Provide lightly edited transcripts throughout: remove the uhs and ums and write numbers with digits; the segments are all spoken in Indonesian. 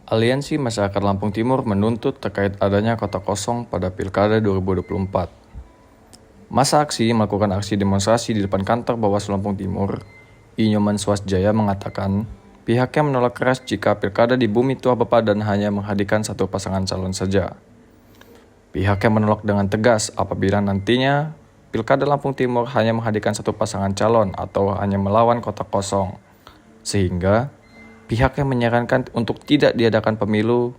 Aliansi Masyarakat Lampung Timur menuntut terkait adanya kota kosong pada Pilkada 2024. Masa aksi melakukan aksi demonstrasi di depan kantor Bawaslu Lampung Timur. Inyoman Swasjaya mengatakan pihaknya menolak keras jika Pilkada di Bumi Tua Bapa dan hanya menghadirkan satu pasangan calon saja. Pihaknya menolak dengan tegas apabila nantinya Pilkada Lampung Timur hanya menghadirkan satu pasangan calon atau hanya melawan kota kosong. Sehingga pihaknya menyarankan untuk tidak diadakan pemilu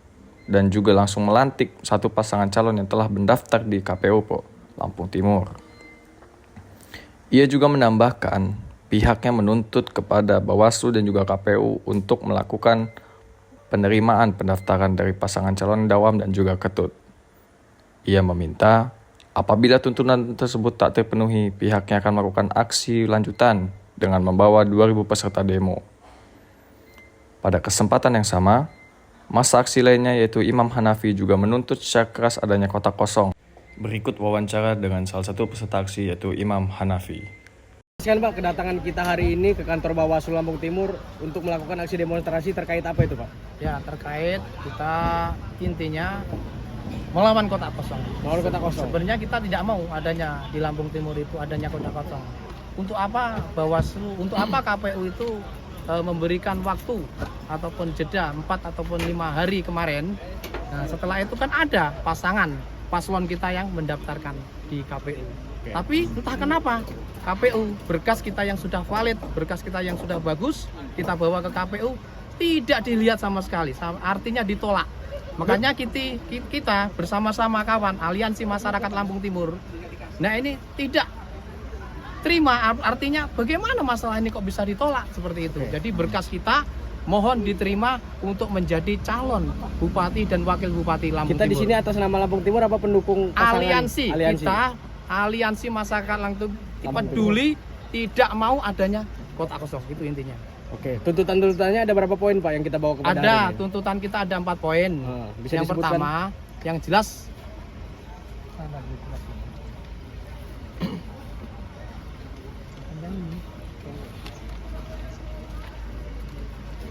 dan juga langsung melantik satu pasangan calon yang telah mendaftar di KPU Lampung Timur. Ia juga menambahkan pihaknya menuntut kepada Bawaslu dan juga KPU untuk melakukan penerimaan pendaftaran dari pasangan calon Dawam dan juga Ketut. Ia meminta apabila tuntutan tersebut tak terpenuhi, pihaknya akan melakukan aksi lanjutan dengan membawa 2.000 peserta demo. Pada kesempatan yang sama, masa aksi lainnya yaitu Imam Hanafi juga menuntut secara keras adanya kota kosong. Berikut wawancara dengan salah satu peserta aksi yaitu Imam Hanafi. Sekarang Pak, kedatangan kita hari ini ke kantor Bawaslu Lampung Timur untuk melakukan aksi demonstrasi terkait apa itu Pak? Ya, terkait kita intinya melawan kota kosong. Melawan kota kosong. Sebenarnya kita tidak mau adanya di Lampung Timur itu adanya kota kosong. Untuk apa Bawaslu, untuk apa KPU itu memberikan waktu ataupun jeda 4 ataupun 5 hari kemarin. Nah, setelah itu kan ada pasangan paslon kita yang mendaftarkan di KPU. Oke. Tapi entah kenapa KPU berkas kita yang sudah valid, berkas kita yang sudah bagus, kita bawa ke KPU tidak dilihat sama sekali, artinya ditolak. Makanya kita bersama-sama kawan Aliansi Masyarakat Lampung Timur, nah ini tidak terima, artinya bagaimana masalah ini kok bisa ditolak seperti itu. Jadi berkas kita mohon diterima untuk menjadi calon bupati dan wakil bupati Lampung Kita Timur. di sini atas nama Lampung Timur apa pendukung pasangan? Aliansi. Kita Aliansi Masyarakat Lampung peduli tidak mau adanya kota kosong, itu intinya. Oke, tuntutannya ada berapa poin Pak yang kita bawa kepada hari Ada ini? tuntutan kita ada 4 poin. Bisa Yang disebutkan? pertama, yang jelas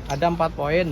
ada 4 poin.